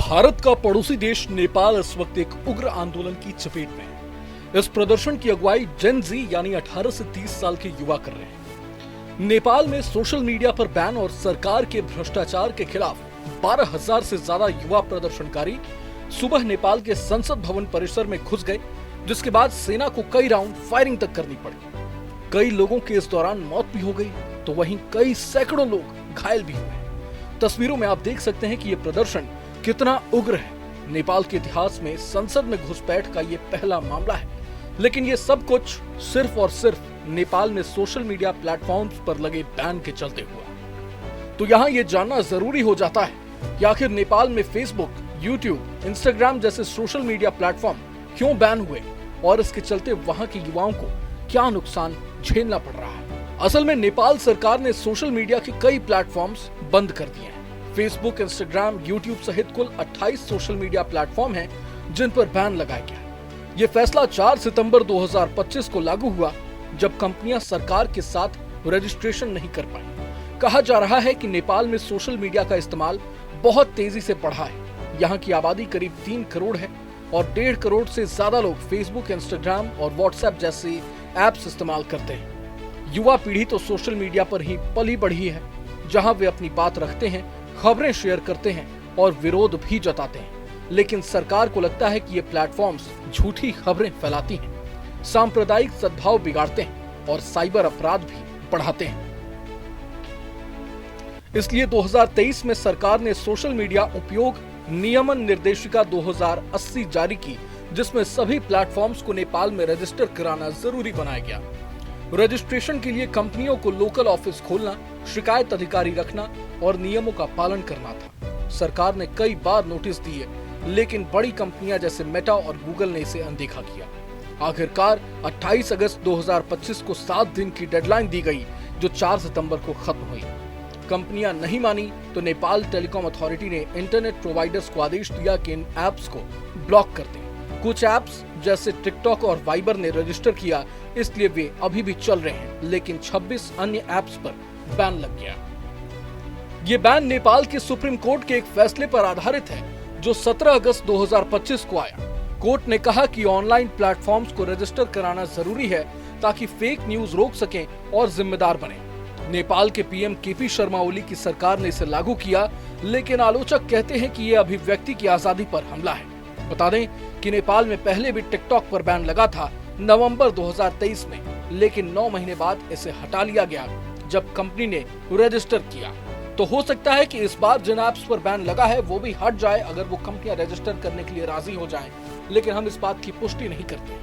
भारत का पड़ोसी देश नेपाल इस वक्त एक उग्र आंदोलन की चपेट में है। इस प्रदर्शन की अगुवाई जेन जी यानी 18 से 30 साल के युवा कर रहे हैं। नेपाल में सोशल मीडिया पर बैन और सरकार के भ्रष्टाचार के खिलाफ 12,000 से ज्यादा युवा प्रदर्शनकारी सुबह नेपाल के संसद भवन परिसर में घुस गए, जिसके बाद सेना को कई राउंड फायरिंग तक करनी पड़ी। कई लोगों की इस दौरान मौत भी हो गई, तो वहीं कई सैकड़ों लोग घायल भी हुए। तस्वीरों में आप देख सकते हैं कि यह प्रदर्शन कितना उग्र है। नेपाल के इतिहास में संसद में घुसपैठ का ये पहला मामला है, लेकिन ये सब कुछ सिर्फ और सिर्फ नेपाल में सोशल मीडिया प्लेटफॉर्म्स पर लगे बैन के चलते हुआ। तो यहाँ ये जानना जरूरी हो जाता है कि आखिर नेपाल में फेसबुक, यूट्यूब, इंस्टाग्राम जैसे सोशल मीडिया प्लेटफॉर्म क्यों बैन हुए और इसके चलते वहाँ के युवाओं को क्या नुकसान झेलना पड़ रहा है। असल में नेपाल सरकार ने सोशल मीडिया के कई प्लेटफॉर्म्स बंद कर दिए हैं। फेसबुक, इंस्टाग्राम, यूट्यूब सहित कुल 28 सोशल मीडिया प्लेटफॉर्म हैं जिन पर बैन लगाया गया। ये फैसला 4 सितंबर 2025 को लागू हुआ, जब कंपनियां सरकार के साथ रजिस्ट्रेशन नहीं कर पाई। कहा जा रहा है कि नेपाल में सोशल मीडिया का इस्तेमाल बहुत तेजी से बढ़ा है। यहाँ की आबादी करीब 3 करोड़ है और 1.5 करोड़ से ज्यादा लोग फेसबुक, इंस्टाग्राम और व्हाट्सएप जैसे ऐप्स इस्तेमाल करते हैं। युवा पीढ़ी तो सोशल मीडिया पर ही पली बढ़ी है, जहाँ वे अपनी बात रखते हैं, खबरें शेयर करते हैं और विरोध भी जताते हैं। लेकिन सरकार को लगता है कि ये प्लेटफॉर्म्स झूठी खबरें फैलाती हैं, सांप्रदायिक सद्भाव बिगाड़ते हैं और साइबर अपराध भी बढ़ाते हैं। इसलिए 2023 में सरकार ने सोशल मीडिया उपयोग नियमन निर्देशिका 2080 जारी की, जिसमें सभी प्लेटफॉर्म्स को नेपाल में रजिस्टर कराना जरूरी बनाया गया। रजिस्ट्रेशन के लिए कंपनियों को लोकल ऑफिस खोलना, शिकायत अधिकारी रखना और नियमों का पालन करना था। सरकार ने कई बार नोटिस दिए, लेकिन बड़ी कंपनियां जैसे मेटा और गूगल ने इसे अनदेखा किया। आखिरकार 28 अगस्त 2025 को 7 दिन की डेडलाइन दी गई, जो 4 सितंबर को खत्म हुई। कंपनियां नहीं मानी तो नेपाल टेलीकॉम अथॉरिटी ने इंटरनेट प्रोवाइडर्स को आदेश दिया कि इन ऐप्स को ब्लॉक कर दें। कुछ ऐप्स जैसे टिकटॉक और वाइबर ने रजिस्टर किया, इसलिए वे अभी भी चल रहे हैं, लेकिन 26 अन्य ऐप्स पर बैन लग गया। ये बैन नेपाल के सुप्रीम कोर्ट के एक फैसले पर आधारित है, जो 17 अगस्त 2025 को आया। कोर्ट ने कहा कि ऑनलाइन प्लेटफॉर्म्स को रजिस्टर कराना जरूरी है, ताकि फेक न्यूज रोक सकें और जिम्मेदार बने। नेपाल के पीएम केपी शर्मा ओली की सरकार ने इसे लागू किया, लेकिन आलोचक कहते हैं कि ये अभिव्यक्ति की आजादी पर हमला है। बता दें कि नेपाल में पहले भी टिकटॉक पर बैन लगा था नवंबर 2023 में, लेकिन 9 महीने बाद इसे हटा लिया गया जब कंपनी ने रजिस्टर किया। तो हो सकता है कि इस बार जिन ऐप्स पर बैन लगा है वो भी हट जाए, अगर वो कंपनियां रजिस्टर करने के लिए राजी हो जाएं, लेकिन हम इस बात की पुष्टि नहीं करते।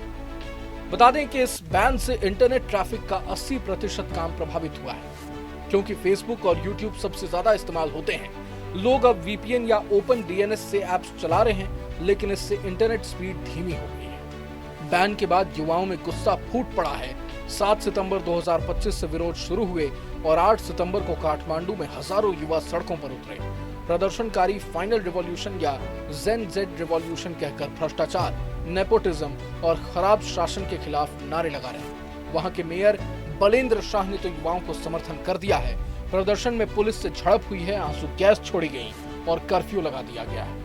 बता दें कि इस बैन से इंटरनेट ट्रैफिक का 80% काम प्रभावित हुआ है, क्योंकि फेसबुक और यूट्यूब सबसे ज्यादा इस्तेमाल होते हैं। लोग अब वीपीएन या ओपन डीएनएस से ऐप्स चला रहे हैं, लेकिन इससे इंटरनेट स्पीड धीमी हो गई है। बैन के बाद युवाओं में गुस्सा फूट पड़ा है। 7 सितंबर 2025 से विरोध शुरू हुए और 8 सितंबर को काठमांडू में हजारों युवा सड़कों पर उतरे। प्रदर्शनकारी फाइनल रिवॉल्यूशन या जेन जेड रिवॉल्यूशन कहकर भ्रष्टाचार, नेपोटिज्म और खराब शासन के खिलाफ नारे लगा रहे हैं। वहां के मेयर बलेंद्र शाह ने तो युवाओं को समर्थन कर दिया है। प्रदर्शन में पुलिस से झड़प हुई है, आंसू गैस छोड़ी गई और कर्फ्यू लगा दिया गया है।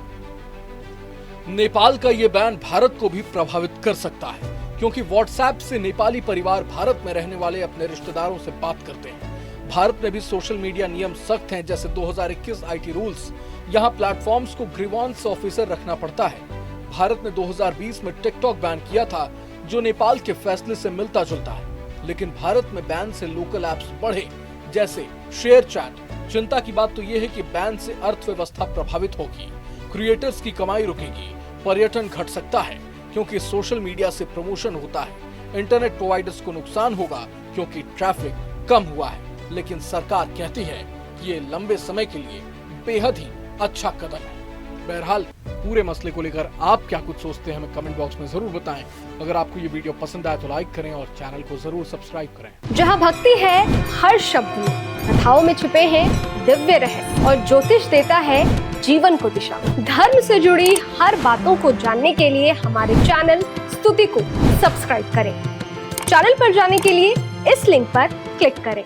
नेपाल का ये बैन भारत को भी प्रभावित कर सकता है, क्योंकि व्हाट्सएप से नेपाली परिवार भारत में रहने वाले अपने रिश्तेदारों से बात करते हैं। भारत में भी सोशल मीडिया नियम सख्त हैं, जैसे 2021 आईटी रूल्स। यहाँ प्लेटफॉर्म्स को ग्रीवांस ऑफिसर रखना पड़ता है। भारत ने 2020 में टिकटॉक बैन किया था, जो नेपाल के फैसले से मिलता जुलता है। लेकिन भारत में बैन से लोकल ऐप्स बढ़े, जैसे शेयर चैट। चिंता की बात तो ये है कि बैन से अर्थव्यवस्था प्रभावित होगी, क्रिएटर्स की कमाई रुकेगी, पर्यटन घट सकता है क्योंकि सोशल मीडिया से प्रमोशन होता है। इंटरनेट प्रोवाइडर्स को नुकसान होगा क्योंकि ट्रैफिक कम हुआ है। लेकिन सरकार कहती है कि ये लंबे समय के लिए बेहद ही अच्छा कदम है। बहरहाल पूरे मसले को लेकर आप क्या कुछ सोचते हैं, हमें कमेंट बॉक्स में जरूर बताएं। अगर आपको ये वीडियो पसंद आए तो लाइक करें और चैनल को जरूर सब्सक्राइब करें। जहाँ भक्ति है हर शब्द में, कथाओं में छुपे हैं दिव्य रहस्य और ज्योतिष देता है जीवन को दिशा। धर्म से जुड़ी हर बातों को जानने के लिए हमारे चैनल स्तुति को सब्सक्राइब करें। चैनल पर जाने के लिए इस लिंक पर क्लिक करें।